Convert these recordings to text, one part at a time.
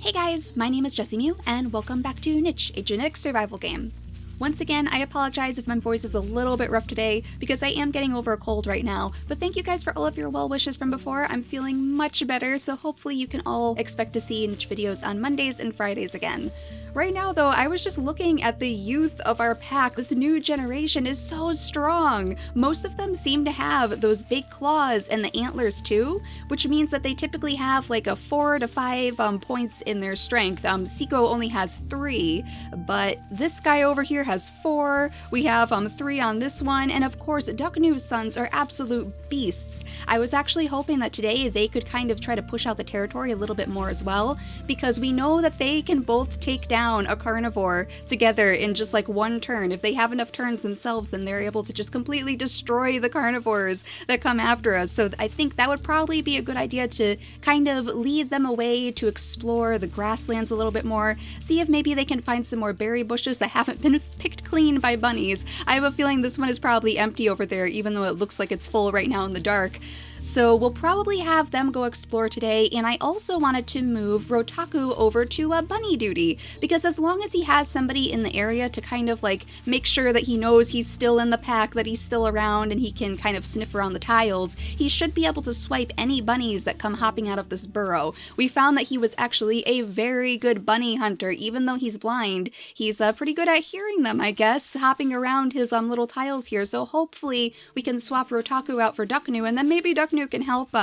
Hey guys, my name is JessiMew, and welcome back to Niche, a genetic survival game. Once again, I apologize if my voice is a little bit rough today, because I am getting over a cold right now, but thank you guys for all of your well wishes from before. I'm feeling much better, so hopefully you can all expect to see Niche videos on Mondays and Fridays again. Right now though, I was just looking at the youth of our pack. This new generation is so strong. Most of them seem to have those big claws and the antlers too, which means that they typically have like a 4 to 5 points in their strength. Seiko only has 3, but this guy over here has 4. We have 3 on this one, and of course Duknu's sons are absolute beasts. I was actually hoping that today they could kind of try to push out the territory a little bit more as well, because we know that they can both take down a carnivore together in just like one turn. If they have enough turns themselves, then they're able to just completely destroy the carnivores that come after us. So I think that would probably be a good idea to kind of lead them away to explore the grasslands a little bit more, see if maybe they can find some more berry bushes that haven't been picked clean by bunnies. I have a feeling this one is probably empty over there, even though it looks like it's full right now in the dark. So we'll probably have them go explore today, and I also wanted to move Rotaku over to bunny duty, because as long as he has somebody in the area to kind of like make sure that he knows he's still in the pack, that he's still around, and he can kind of sniff around the tiles, he should be able to swipe any bunnies that come hopping out of this burrow. We found that he was actually a very good bunny hunter. Even though he's blind, he's pretty good at hearing them, I guess, hopping around his little tiles here. So hopefully we can swap Rotaku out for Duknu, and then maybe Duknu can help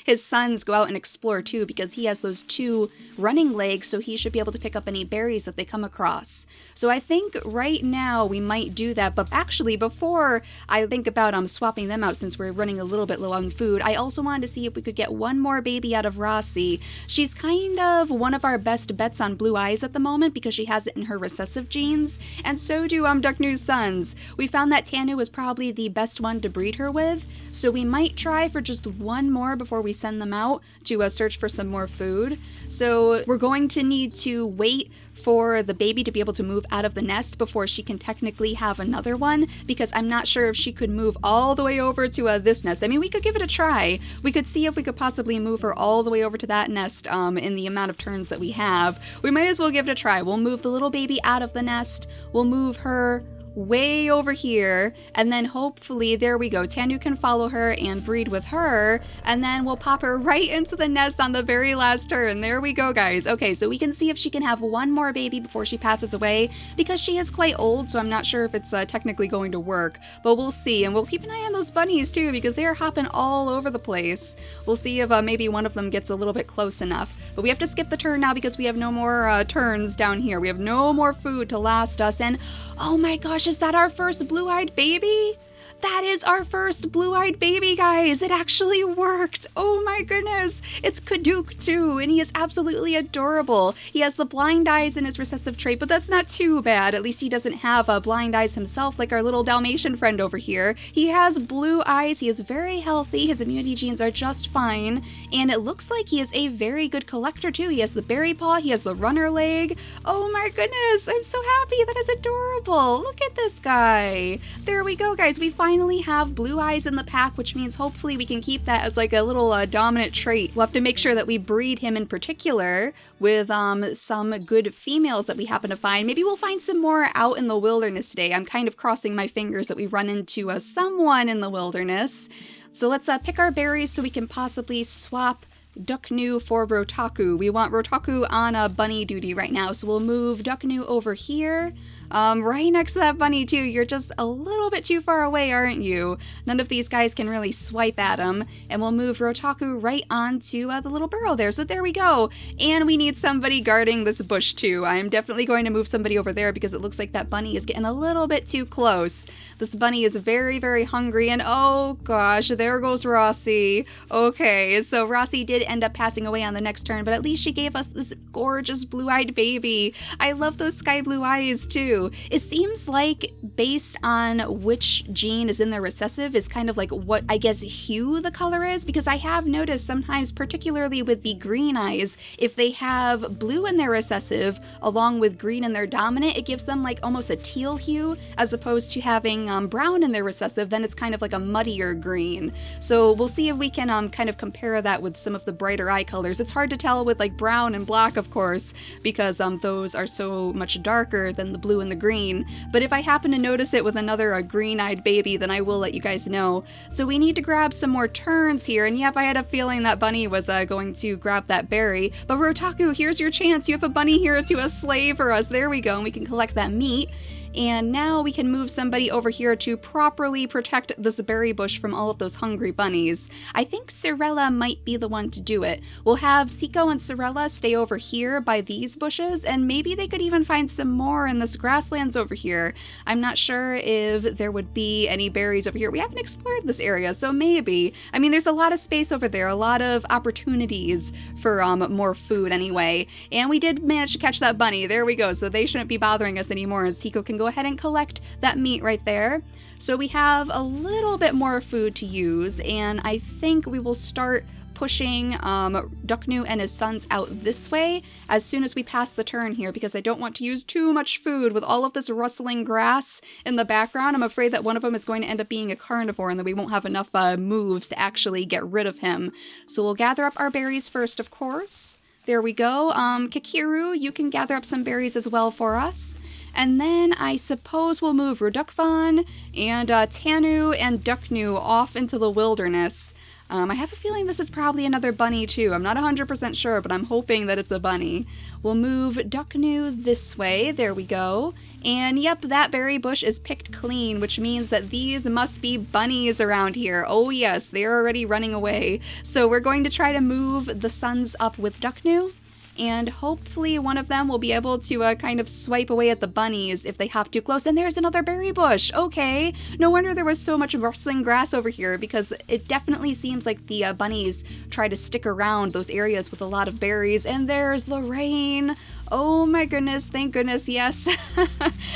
his sons go out and explore too, because he has those 2 running legs, so he should be able to pick up any berries that they come across. So I think right now we might do that, but actually before I think about swapping them out, since we're running a little bit low on food, I also wanted to see if we could get one more baby out of Rasi. She's kind of one of our best bets on blue eyes at the moment, because she has it in her recessive genes, and so do Duknu's sons. We found that Tanu was probably the best one to breed her with, so we might try for just one more before we send them out to search for some more food. So we're going to need to wait for the baby to be able to move out of the nest before she can technically have another one, because I'm not sure if she could move all the way over to this nest. I mean, we could give it a try. We could see if we could possibly move her all the way over to that nest in the amount of turns that we have. We might as well give it a try. We'll move the little baby out of the nest. We'll move her way over here, and then hopefully, there we go, Tanu can follow her and breed with her, and then we'll pop her right into the nest on the very last turn. There we go, guys. Okay, so we can see if she can have one more baby before she passes away, because she is quite old, so I'm not sure if it's technically going to work, but we'll see. And we'll keep an eye on those bunnies too, because they are hopping all over the place. We'll see if maybe one of them gets a little bit close enough, but we have to skip the turn now because we have no more turns down here. We have no more food to last us, and oh my gosh, is that our first blue-eyed baby? That is our first blue-eyed baby, guys! It actually worked! Oh my goodness! It's Kaduk too, and he is absolutely adorable. He has the blind eyes in his recessive trait, but that's not too bad. At least he doesn't have blind eyes himself like our little Dalmatian friend over here. He has blue eyes, he is very healthy, his immunity genes are just fine, and it looks like he is a very good collector too. He has the berry paw, he has the runner leg. Oh my goodness, I'm so happy! That is adorable! Look at this guy! There we go, guys. We finally have blue eyes in the pack, which means hopefully we can keep that as like a little dominant trait. We'll have to make sure that we breed him in particular with some good females that we happen to find. Maybe we'll find some more out in the wilderness today. I'm kind of crossing my fingers that we run into someone in the wilderness. So let's pick our berries so we can possibly swap Duknu for Rotaku. We want Rotaku on bunny duty right now, so we'll move Duknu over here. Right next to that bunny too. You're just a little bit too far away, aren't you? None of these guys can really swipe at him, and we'll move Rotaku right onto the little burrow there. So there we go. And we need somebody guarding this bush too. I'm definitely going to move somebody over there, because it looks like that bunny is getting a little bit too close. This bunny is very, very hungry, and oh gosh, there goes Rasi. Okay, so Rasi did end up passing away on the next turn, but at least she gave us this gorgeous blue-eyed baby. I love those sky blue eyes too. It seems like based on which gene is in their recessive is kind of like what, I guess, hue the color is, because I have noticed sometimes, particularly with the green eyes, if they have blue in their recessive along with green in their dominant, it gives them like almost a teal hue, as opposed to having something brown in their recessive, then it's kind of like a muddier green. So we'll see if we can kind of compare that with some of the brighter eye colors. It's hard to tell with like brown and black, of course, because those are so much darker than the blue and the green. But if I happen to notice it with another green-eyed baby, then I will let you guys know. So we need to grab some more turns here, and yep, I had a feeling that bunny was going to grab that berry. But Rotaku, here's your chance. You have a bunny here to slay for us. There we go, and we can collect that meat. And now we can move somebody over here to properly protect this berry bush from all of those hungry bunnies. I think Cirella might be the one to do it. We'll have Seiko and Cirella stay over here by these bushes, and maybe they could even find some more in this grasslands over here. I'm not sure if there would be any berries over here. We haven't explored this area, so maybe. I mean, there's a lot of space over there, a lot of opportunities for more food anyway. And we did manage to catch that bunny. There we go. So they shouldn't be bothering us anymore, and Seiko can go ahead and collect that meat right there. So we have a little bit more food to use, and I think we will start pushing Duknu and his sons out this way as soon as we pass the turn here, because I don't want to use too much food with all of this rustling grass in the background. I'm afraid that one of them is going to end up being a carnivore and that we won't have enough moves to actually get rid of him. So we'll gather up our berries first, of course. There we go. Kikiru, you can gather up some berries as well for us. And then I suppose we'll move Rudukvan and Tanu and Duknu off into the wilderness. I have a feeling this is probably another bunny too. I'm not 100% sure, but I'm hoping that it's a bunny. We'll move Duknu this way. There we go. And yep, that berry bush is picked clean, which means that these must be bunnies around here. Oh yes, they're already running away. So we're going to try to move the sons up with Duknu. And hopefully one of them will be able to kind of swipe away at the bunnies if they hop too close. And there's another berry bush. Okay, no wonder there was so much rustling grass over here, because it definitely seems like the bunnies try to stick around those areas with a lot of berries. And there's Lorraine. Oh my goodness, thank goodness, yes.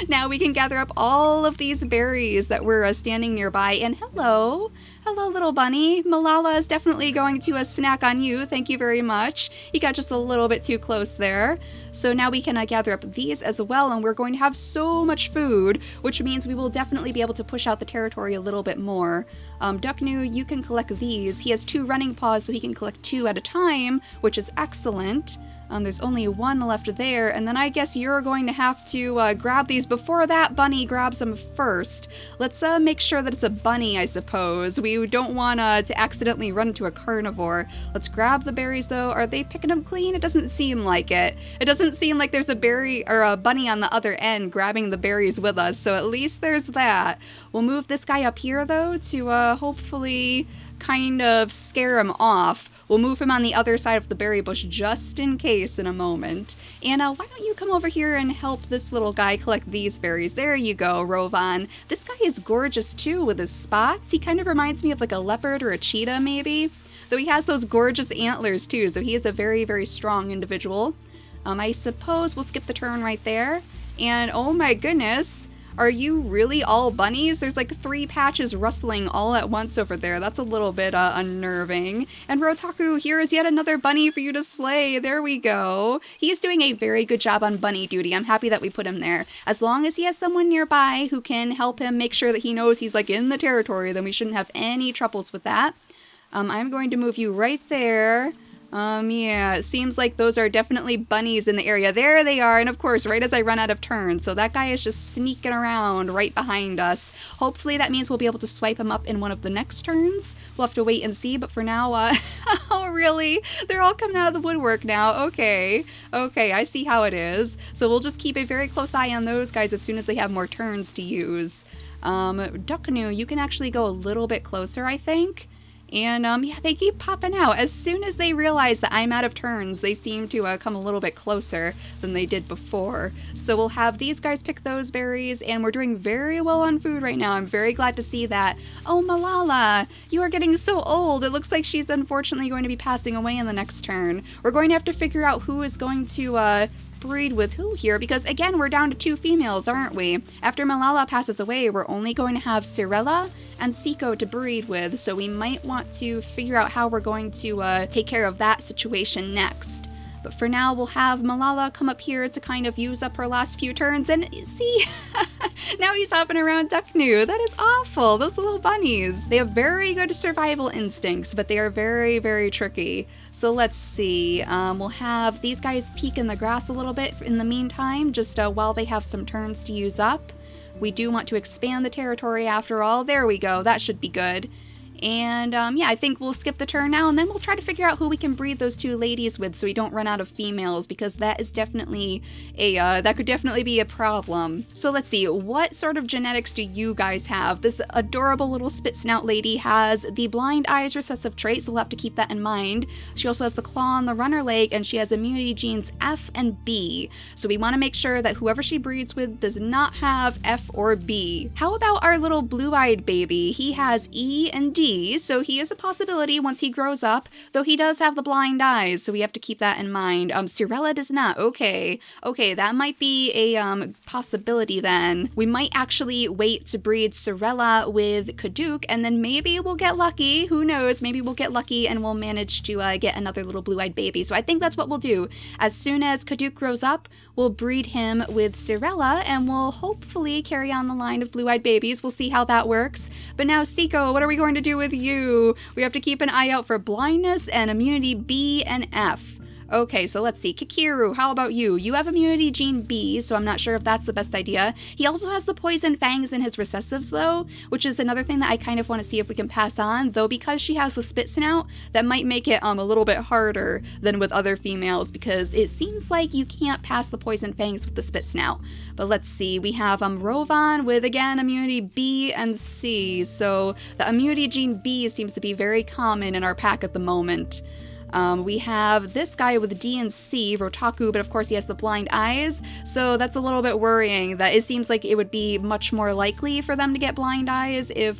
Now we can gather up all of these berries that were standing nearby. And hello, little bunny. Malala is definitely going to snack on you. Thank you very much. He got just a little bit too close there. So now we can gather up these as well, and we're going to have so much food, which means we will definitely be able to push out the territory a little bit more. Duknu, you can collect these. He has 2 running paws, so he can collect 2 at a time, which is excellent. There's only 1 left there, and then I guess you're going to have to grab these before that bunny grabs them first. Let's make sure that it's a bunny, I suppose. We don't want to accidentally run into a carnivore. Let's grab the berries, though. Are they picking them clean? It doesn't seem like it. It doesn't seem like there's a berry or a bunny on the other end grabbing the berries with us, so at least there's that. We'll move this guy up here, though, to hopefully kind of scare him off. We'll move him on the other side of the berry bush just in case in a moment. And why don't you come over here and help this little guy collect these berries? There you go, Rovan. This guy is gorgeous too with his spots. He kind of reminds me of like a leopard or a cheetah maybe. Though he has those gorgeous antlers too, so he is a very, very strong individual. I suppose we'll skip the turn right there. And oh my goodness, are you really all bunnies? There's like 3 patches rustling all at once over there. That's a little bit unnerving. And Rotaku, here is yet another bunny for you to slay. There we go. He's doing a very good job on bunny duty. I'm happy that we put him there. As long as he has someone nearby who can help him make sure that he knows he's like in the territory, then we shouldn't have any troubles with that. I'm going to move you right there. Yeah, it seems like those are definitely bunnies in the area. There they are, and of course, right as I run out of turns. So that guy is just sneaking around right behind us. Hopefully that means we'll be able to swipe him up in one of the next turns. We'll have to wait and see, but for now, oh really? They're all coming out of the woodwork now. Okay, I see how it is. So we'll just keep a very close eye on those guys as soon as they have more turns to use. Duknu, you can actually go a little bit closer, I think. And yeah, they keep popping out. As soon as they realize that I'm out of turns, they seem to come a little bit closer than they did before. So we'll have these guys pick those berries, and we're doing very well on food right now. I'm very glad to see that. Oh, Malala, you are getting so old. It looks like she's unfortunately going to be passing away in the next turn. We're going to have to figure out who is going to breed with who here, because again, we're down to 2 females, aren't we? After Malala passes away, we're only going to have Cirella and Seiko to breed with, so we might want to figure out how we're going to take care of that situation next. But for now, we'll have Malala come up here to kind of use up her last few turns. And see, now he's hopping around Duknu. That is awful. Those little bunnies. They have very good survival instincts, but they are very, very tricky. So let's see. We'll have these guys peek in the grass a little bit in the meantime, just while they have some turns to use up. We do want to expand the territory after all. There we go. That should be good. And yeah, I think we'll skip the turn now, and then we'll try to figure out who we can breed those two ladies with so we don't run out of females, because that is definitely that could definitely be a problem. So let's see, what sort of genetics do you guys have? This adorable little spit snout lady has the blind eyes recessive trait, so we'll have to keep that in mind. She also has the claw on the runner leg, and she has immunity genes F and B. So we want to make sure that whoever she breeds with does not have F or B. How about our little blue-eyed baby? He has E and D. So he is a possibility once he grows up, though he does have the blind eyes, so we have to keep that in mind. Cirella does not. Okay, that might be a possibility then. We might actually wait to breed Cirella with Kaduk, and then maybe we'll get lucky. Who knows? Maybe we'll get lucky and we'll manage to get another little blue-eyed baby. So I think that's what we'll do. As soon as Kaduk grows up, we'll breed him with Cirella, and we'll hopefully carry on the line of blue-eyed babies. We'll see how that works. But now, Seiko, what are we going to do with you? We have to keep an eye out for blindness and immunity B and F. Okay, so let's see. Kikiru, how about you? You have immunity gene B, so I'm not sure if that's the best idea. He also has the poison fangs in his recessives, though, which is another thing that I kind of want to see if we can pass on, though because she has the spit snout, that might make it a little bit harder than with other females, because it seems like you can't pass the poison fangs with the spit snout. But let's see. We have Rovan with, again, immunity B and C, so the immunity gene B seems to be very common in our pack at the moment. We have this guy with D and C, Rotaku, but of course he has the blind eyes, so that's a little bit worrying that it seems like it would be much more likely for them to get blind eyes if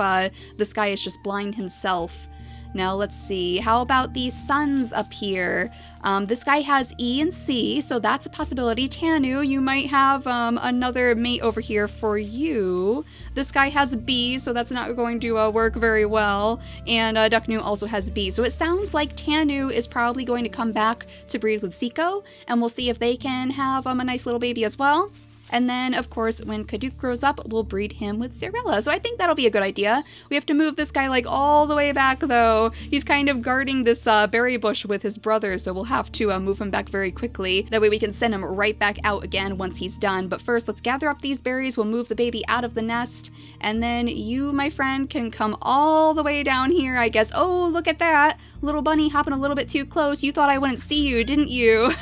this guy is just blind himself. Now let's see, how about these suns up here? This guy has E and C, so that's a possibility. Tanu, you might have another mate over here for you. This guy has B, so that's not going to work very well. And Duknu also has B, so it sounds like Tanu is probably going to come back to breed with Seiko, and we'll see if they can have a nice little baby as well. And then, of course, when Kaduk grows up, we'll breed him with Cirella. So I think that'll be a good idea. We have to move this guy, like, all the way back, though. He's kind of guarding this berry bush with his brother, so we'll have to move him back very quickly. That way we can send him right back out again once he's done. But first, let's gather up these berries. We'll move the baby out of the nest. And then you, my friend, can come all the way down here, I guess. Oh, look at that. Little bunny hopping a little bit too close. You thought I wouldn't see you, didn't you?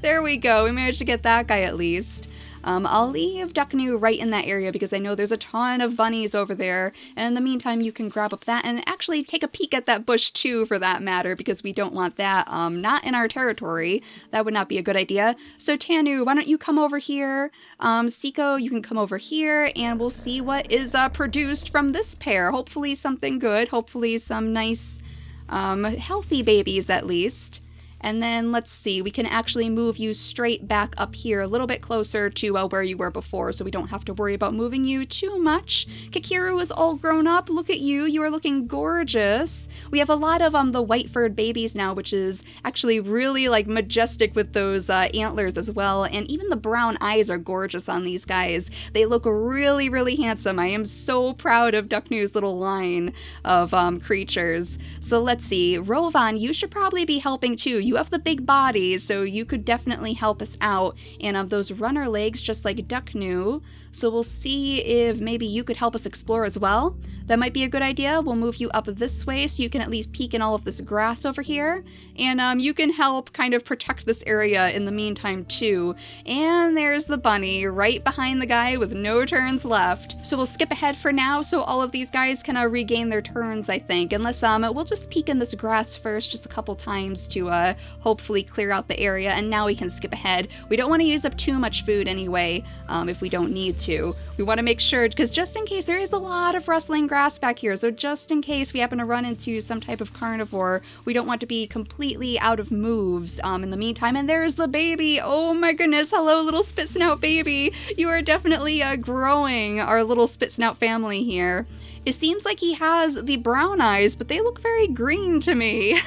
There we go. We managed to get that guy at least. I'll leave Duknu right in that area because I know there's a ton of bunnies over there, and in the meantime you can grab up that and actually take a peek at that bush too, for that matter, because we don't want that not in our territory. That would not be a good idea. So Tanu, why don't you come over here? Seiko, you can come over here, and we'll see what is produced from this pair. Hopefully something good, hopefully some nice healthy babies at least. And then let's see, we can actually move you straight back up here a little bit closer to where you were before, so we don't have to worry about moving you too much. Kikiru is all grown up. Look at you. You are looking gorgeous. We have a lot of the white-furred babies now, which is actually really like majestic with those antlers as well. And even the brown eyes are gorgeous on these guys. They look really, really handsome. I am so proud of Duknu's little line of creatures. So let's see. Rovan, you should probably be helping too. You have the big body, so you could definitely help us out. And those runner legs, just like Duknu. So we'll see if maybe you could help us explore as well. That might be a good idea. We'll move you up this way so you can at least peek in all of this grass over here. And you can help kind of protect this area in the meantime too. And there's the bunny right behind the guy with no turns left. So we'll skip ahead for now so all of these guys can regain their turns, I think. Unless we'll just peek in this grass first just a couple times to hopefully clear out the area. And now we can skip ahead. We don't want to use up too much food anyway if we don't need to. We want to make sure, because just in case there is a lot of rustling grass back here, so just in case we happen to run into some type of carnivore, we don't want to be completely out of moves in the meantime. And there's the baby. Oh my goodness. Hello, little spit snout baby. You are definitely growing our little spit snout family here. It seems like he has the brown eyes, but they look very green to me.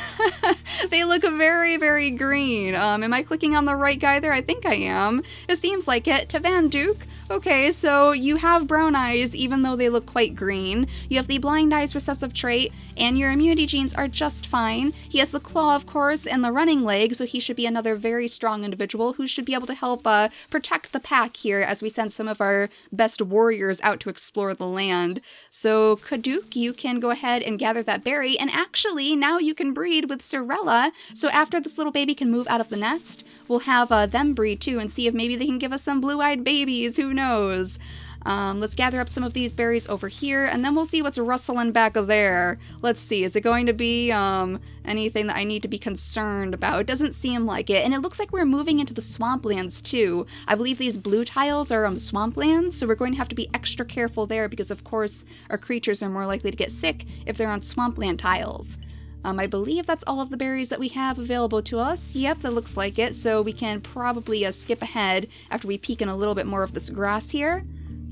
They look very, very green. Am I clicking on the right guy there? I think I am. It seems like it. To Van Duke. Okay, so you have brown eyes, even though they look quite green. You have the blind eyes recessive trait, and your immunity genes are just fine. He has the claw, of course, and the running leg, so he should be another very strong individual who should be able to help protect the pack here as we send some of our best warriors out to explore the land. So, Kaduk, you can go ahead and gather that berry, and actually, now you can breed with Sorella, so after this little baby can move out of the nest, we'll have them breed too and see if maybe they can give us some blue-eyed babies, who knows? Let's gather up some of these berries over here, and then we'll see what's rustling back there. Let's see, is it going to be anything that I need to be concerned about? It doesn't seem like it, and it looks like we're moving into the swamplands too. I believe these blue tiles are swamplands, so we're going to have to be extra careful there because, of course, our creatures are more likely to get sick if they're on swampland tiles. I believe that's all of the berries that we have available to us. Yep, that looks like it, so we can probably skip ahead after we peek in a little bit more of this grass here.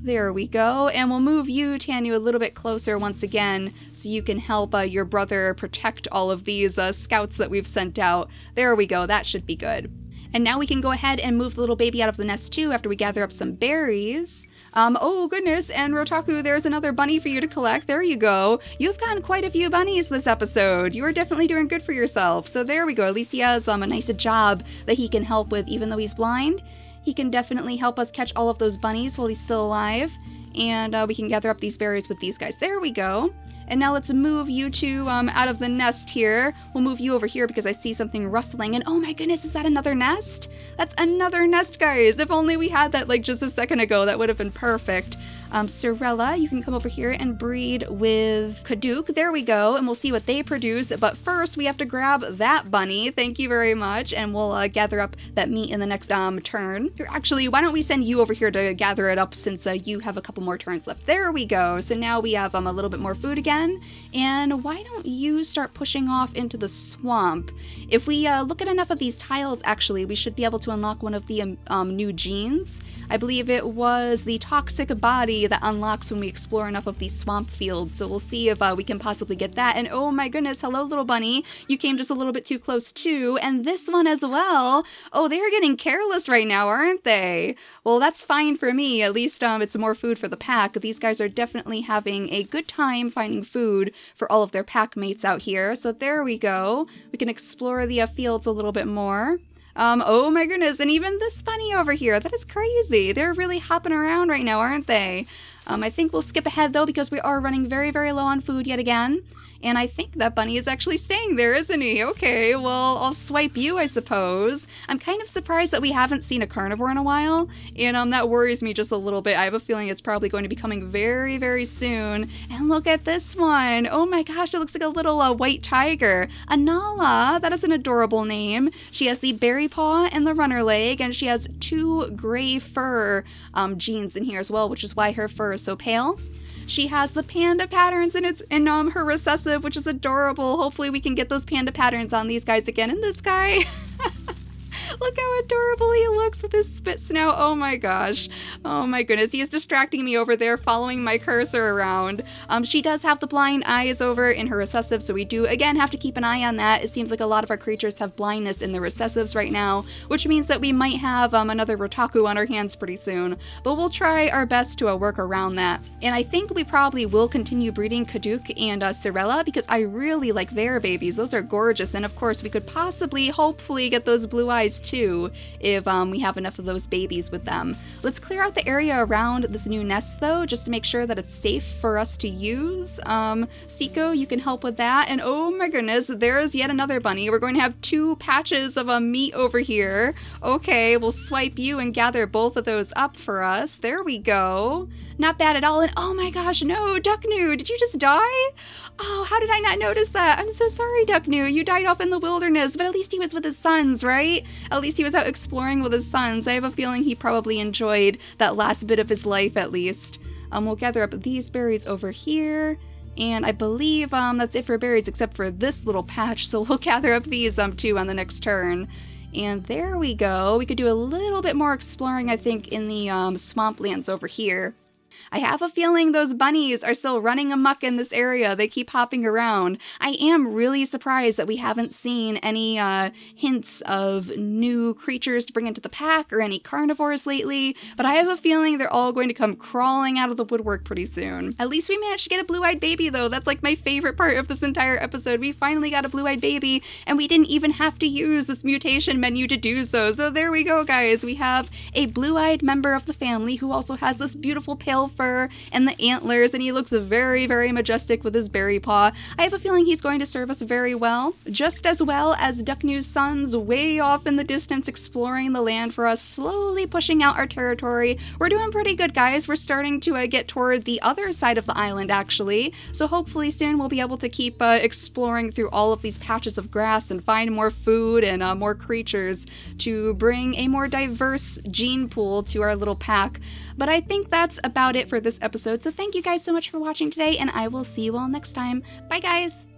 There we go, and we'll move you, Tanu, a little bit closer once again so you can help your brother protect all of these scouts that we've sent out. There we go, that should be good. And now we can go ahead and move the little baby out of the nest too after we gather up some berries. Oh goodness, and Rotaku, there's another bunny for you to collect. There you go. You've gotten quite a few bunnies this episode. You are definitely doing good for yourself. So there we go. At least he has a nice job that he can help with even though he's blind. He can definitely help us catch all of those bunnies while he's still alive. And we can gather up these berries with these guys. There we go. And now let's move you two out of the nest here. We'll move you over here because I see something rustling. And oh my goodness, is that another nest? That's another nest, guys. If only we had that like just a second ago, that would have been perfect. Sorella, you can come over here and breed with Kaduk. There we go, and we'll see what they produce. But first, we have to grab that bunny. Thank you very much, and we'll gather up that meat in the next turn. Here, actually, why don't we send you over here to gather it up since you have a couple more turns left. There we go. So now we have a little bit more food again. And why don't you start pushing off into the swamp? If we look at enough of these tiles, actually, we should be able to unlock one of the new genes. I believe it was the toxic body that unlocks when we explore enough of these swamp fields, so we'll see if we can possibly get that. And oh my goodness, hello little bunny, you came just a little bit too close too, and this one as well. Oh, they're getting careless right now, aren't they? Well, that's fine for me, at least it's more food for the pack. These guys are definitely having a good time finding food for all of their pack mates out here, so there we go. We can explore the fields a little bit more. Oh my goodness, and even this bunny over here, that is crazy. They're really hopping around right now, aren't they? I think we'll skip ahead though because we are running very, very low on food yet again. And I think that bunny is actually staying there, isn't he? Okay, well, I'll swipe you, I suppose. I'm kind of surprised that we haven't seen a carnivore in a while, and that worries me just a little bit. I have a feeling it's probably going to be coming very, very soon. And look at this one. Oh my gosh, it looks like a little white tiger. Anala, that is an adorable name. She has the berry paw and the runner leg, and she has 2 gray fur genes in here as well, which is why her fur is so pale. She has the panda patterns in her recessive, which is adorable. Hopefully we can get those panda patterns on these guys again. And this guy, look how adorable he looks with his spit snout. Oh my gosh. Oh my goodness. He is distracting me over there, following my cursor around. She does have the blind eyes over in her recessive, so we do, again, have to keep an eye on that. It seems like a lot of our creatures have blindness in the recessives right now, which means that we might have another Rotaku on our hands pretty soon. But we'll try our best to work around that. And I think we probably will continue breeding Kaduk and Sorella because I really like their babies. Those are gorgeous. And of course, we could possibly, hopefully, get those blue eyes too if we have enough of those babies with them. Let's clear out the area around this new nest though, just to make sure that it's safe for us to use. Siko, you can help with that. And oh my goodness, there's yet another bunny. We're going to have 2 patches of meat over here. Okay, we'll swipe you and gather both of those up for us. There we go. Not bad at all. And oh my gosh, no, Duknu, did you just die? Oh, how did I not notice that? I'm so sorry, Duknu. You died off in the wilderness, but at least he was with his sons, right? At least he was out exploring with his sons. I have a feeling he probably enjoyed that last bit of his life at least. We'll gather up these berries over here. And I believe that's it for berries except for this little patch, so we'll gather up these too on the next turn. And there we go. We could do a little bit more exploring, I think, in the swamplands over here. I have a feeling those bunnies are still running amok in this area. They keep hopping around. I am really surprised that we haven't seen any hints of new creatures to bring into the pack or any carnivores lately, but I have a feeling they're all going to come crawling out of the woodwork pretty soon. At least we managed to get a blue-eyed baby though. That's like my favorite part of this entire episode. We finally got a blue-eyed baby and we didn't even have to use this mutation menu to do so. So there we go, guys. We have a blue-eyed member of the family who also has this beautiful pale fur and the antlers, and he looks very, very majestic with his berry paw. I have a feeling he's going to serve us very well, just as well as Duknu's sons way off in the distance exploring the land for us, slowly pushing out our territory. We're doing pretty good, guys. We're starting to get toward the other side of the island, actually, so hopefully soon we'll be able to keep exploring through all of these patches of grass and find more food and more creatures to bring a more diverse gene pool to our little pack. But I think that's about it for this episode, so thank you guys so much for watching today, and I will see you all next time. Bye, guys!